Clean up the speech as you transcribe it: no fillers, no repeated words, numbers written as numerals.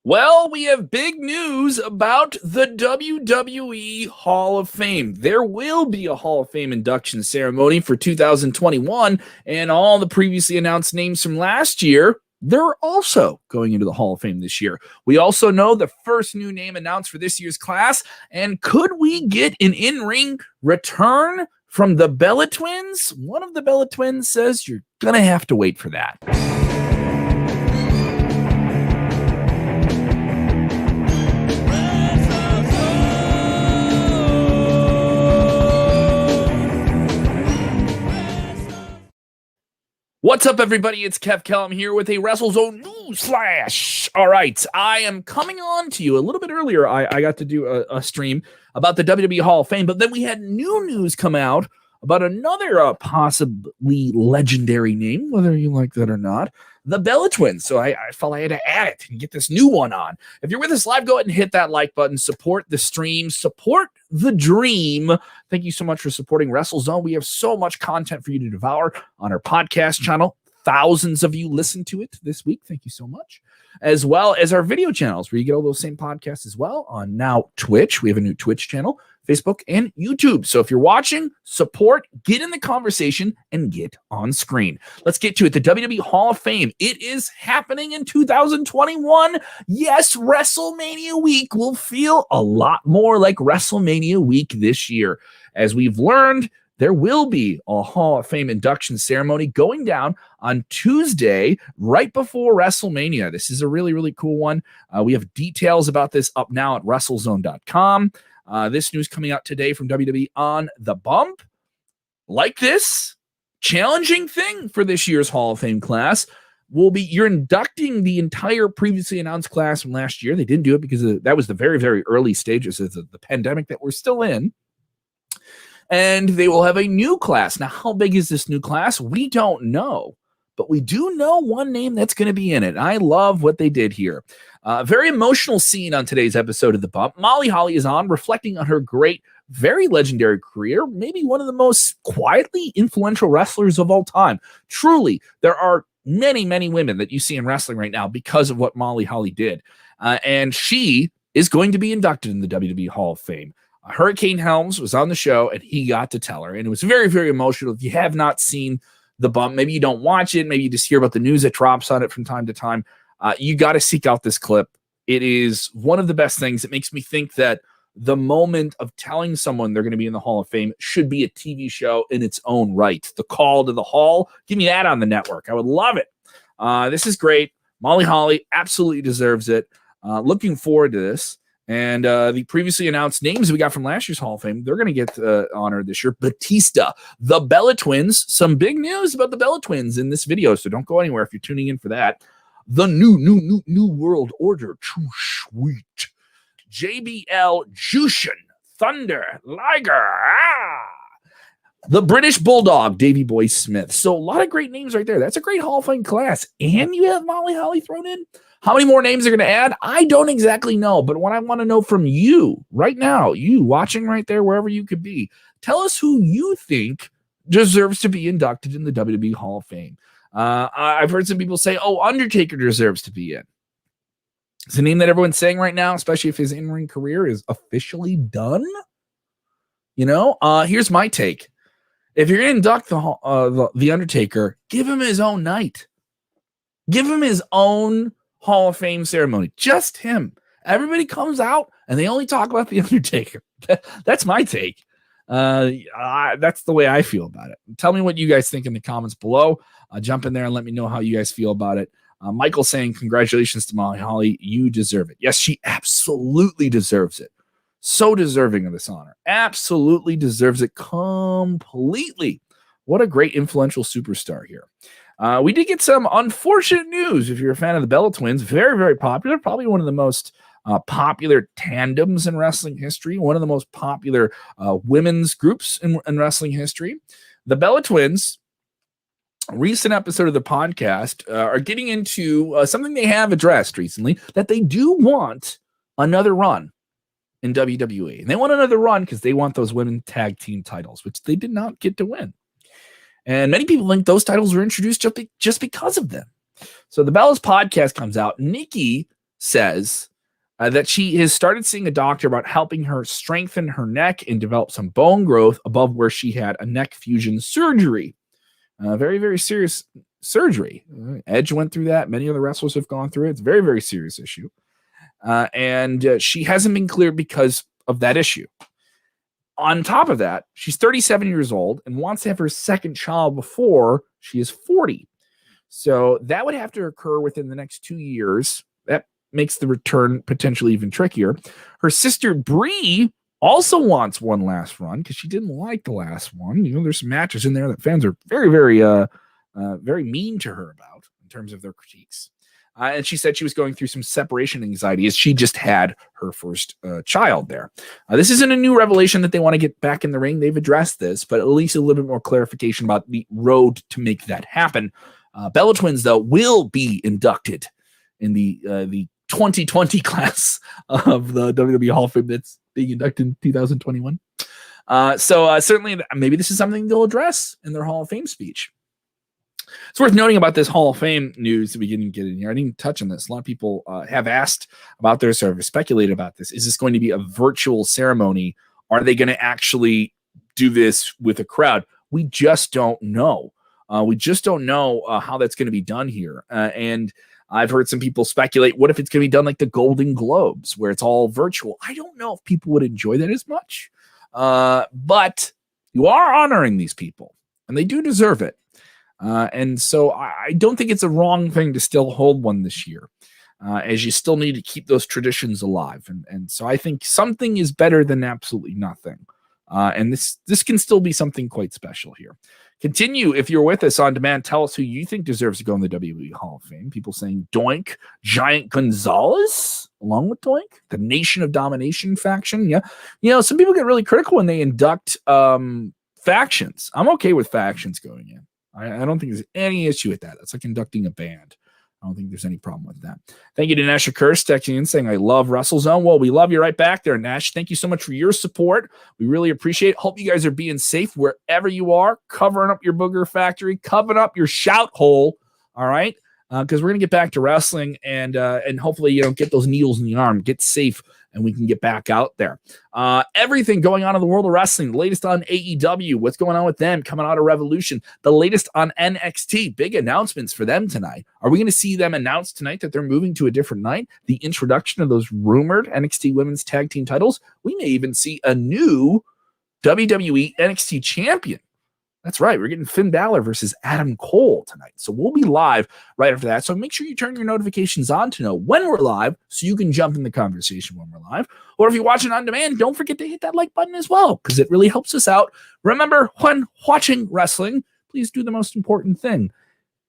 Well, we have big news about the WWE Hall of Fame. There will be a Hall of Fame induction ceremony for 2021, and all the previously announced names from last year, they're also going into the Hall of Fame this year. We also know the first new name announced for this year's class, and could we get an in-ring return from the Bella Twins? One of the Bella Twins says you're going to have to wait for that. What's up, everybody? It's Kev Kellum here with a WrestleZone news flash. All right, I am coming on to you a little bit earlier. I got to do a stream about the WWE Hall of Fame, but then we had new news come out about another possibly legendary name, whether you like that or not, the Bella Twins. So I felt I had to add it and get this new one on. If you're with us live, go ahead and hit that like button. Support the stream. Support the dream. Thank you so much for supporting WrestleZone. We have so much content for you to devour on our podcast channel. Thousands of you listen to it this week. Thank you so much. As well as our video channels where you get all those same podcasts as well on now Twitch. We have a new Twitch channel, Facebook, and YouTube. So if you're watching, support, get in the conversation, and get on screen. Let's get to it. The WWE Hall of Fame. It is happening in 2021. Yes, WrestleMania week will feel a lot more like WrestleMania week this year. As we've learned, there will be a Hall of Fame induction ceremony going down on Tuesday, right before WrestleMania. This is a really, really cool one. We have details about this up now at WrestleZone.com. This news coming out today from WWE on the Bump. Like this challenging thing for this year's Hall of Fame class will be you're inducting the entire previously announced class from last year. They didn't do it because that was the very, very early stages of the pandemic that we're still in. And they will have a new class. Now, how big is this new class? We don't know. But we do know one name that's going to be in it. I love what they did here. Very emotional scene on today's episode of The Bump. Molly Holly is on, reflecting on her great, very legendary career, maybe one of the most quietly influential wrestlers of all time. Truly, there are many, many women that you see in wrestling right now because of what Molly Holly did. And she is going to be inducted in the WWE Hall of Fame. Hurricane Helms was on the show, and he got to tell her. And it was very, very emotional. If you have not seen The Bump, maybe you don't watch it, maybe you just hear about the news that drops on it from time to time, you got to seek out this clip. It is one of the best things. It makes me think that the moment of telling someone they're going to be in the Hall of Fame should be a TV show in its own right. The Call to the Hall, give me that on the network. I would love it. This is great. Molly Holly absolutely deserves it. Looking forward to this. And the previously announced names we got from last year's Hall of Fame, they're going to get honored this year. Batista, the Bella Twins. Some big news about the Bella Twins in this video, so don't go anywhere if you're tuning in for that. The new World Order. Too sweet. JBL, Jushin, Thunder, Liger. The British Bulldog, Davey Boy Smith. So a lot of great names right there. That's a great Hall of Fame class. And you have Molly Holly thrown in. How many more names are going to add? I don't exactly know, but what I want to know from you right now, you watching right there, wherever you could be, tell us who you think deserves to be inducted in the WWE Hall of Fame. I've heard some people say, oh, Undertaker deserves to be in. It's a name that everyone's saying right now, especially if his in-ring career is officially done. You know, here's my take. If you're going to induct the Undertaker, give him his own night. Give him his own Hall of Fame ceremony. Just him. Everybody comes out and they only talk about the Undertaker. That's my take. That's the way I feel about it. Tell me what you guys think in the comments below. Jump in there and let me know how you guys feel about it. Michael saying, congratulations to Molly Holly. You deserve it. Yes, she absolutely deserves it. So deserving of this honor. Absolutely deserves it completely. What a great influential superstar here. We did get some unfortunate news. If you're a fan of the Bella Twins, very, very popular. Probably one of the most popular tandems in wrestling history. One of the most popular women's groups in wrestling history. The Bella Twins, a recent episode of the podcast, are getting into something they have addressed recently, that they do want another run in WWE. And they want another run because they want those women tag team titles, which they did not get to win. And many people think those titles were introduced just because of them. So the Bella's podcast comes out. Nikki says that she has started seeing a doctor about helping her strengthen her neck and develop some bone growth above where she had a neck fusion surgery. Very, very serious surgery. Edge went through that. Many other wrestlers have gone through it. It's a very, very serious issue. And she hasn't been cleared because of that issue. On top of that, she's 37 years old and wants to have her second child before she is 40. So that would have to occur within the next 2 years. That makes the return potentially even trickier. Her sister Bree also wants one last run because she didn't like the last one. You know, there's some matches in there that fans are very, very, very mean to her about in terms of their critiques. And she said she was going through some separation anxiety as she just had her first child there. This isn't a new revelation that they want to get back in the ring. They've addressed this, but at least a little bit more clarification about the road to make that happen. Bella Twins, though, will be inducted in the 2020 class of the WWE Hall of Fame that's being inducted in 2021. So certainly, maybe this is something they'll address in their Hall of Fame speech. It's worth noting about this Hall of Fame news that we didn't get in here. I didn't touch on this. A lot of people have asked about this or have speculated about this. Is this going to be a virtual ceremony? Are they going to actually do this with a crowd? We just don't know. We just don't know how that's going to be done here. And I've heard some people speculate, what if it's going to be done like the Golden Globes, where it's all virtual? I don't know if people would enjoy that as much. But you are honoring these people, and they do deserve it. And so I don't think it's a wrong thing to still hold one this year, as you still need to keep those traditions alive. And so I think something is better than absolutely nothing. And this can still be something quite special here. Continue, if you're with us on demand, tell us who you think deserves to go in the WWE Hall of Fame. People saying Doink, Giant Gonzalez, along with Doink, the Nation of Domination faction. Yeah. You know, some people get really critical when they induct factions. I'm okay with factions going in. I don't think there's any issue with that. That's like inducting a band. I don't think there's any problem with that. Thank you to Nash Kurst texting in saying, I love WrestleZone. Well, we love you right back there, Nash. Thank you so much for your support. We really appreciate it. Hope you guys are being safe wherever you are, covering up your booger factory, covering up your shout hole. All right. Because we're going to get back to wrestling and hopefully, you know, get those needles in the arm, get safe, and we can get back out there. Everything going on in the world of wrestling, the latest on AEW, what's going on with them coming out of Revolution, the latest on NXT, big announcements for them tonight. Are we going to see them announce tonight that they're moving to a different night? The introduction of those rumored NXT women's tag team titles. We may even see a new WWE NXT champion. That's right. We're getting Finn Balor versus Adam Cole tonight. So we'll be live right after that. So make sure you turn your notifications on to know when we're live so you can jump in the conversation when we're live. Or if you're watching on demand, don't forget to hit that like button as well because it really helps us out. Remember, when watching wrestling, please do the most important thing.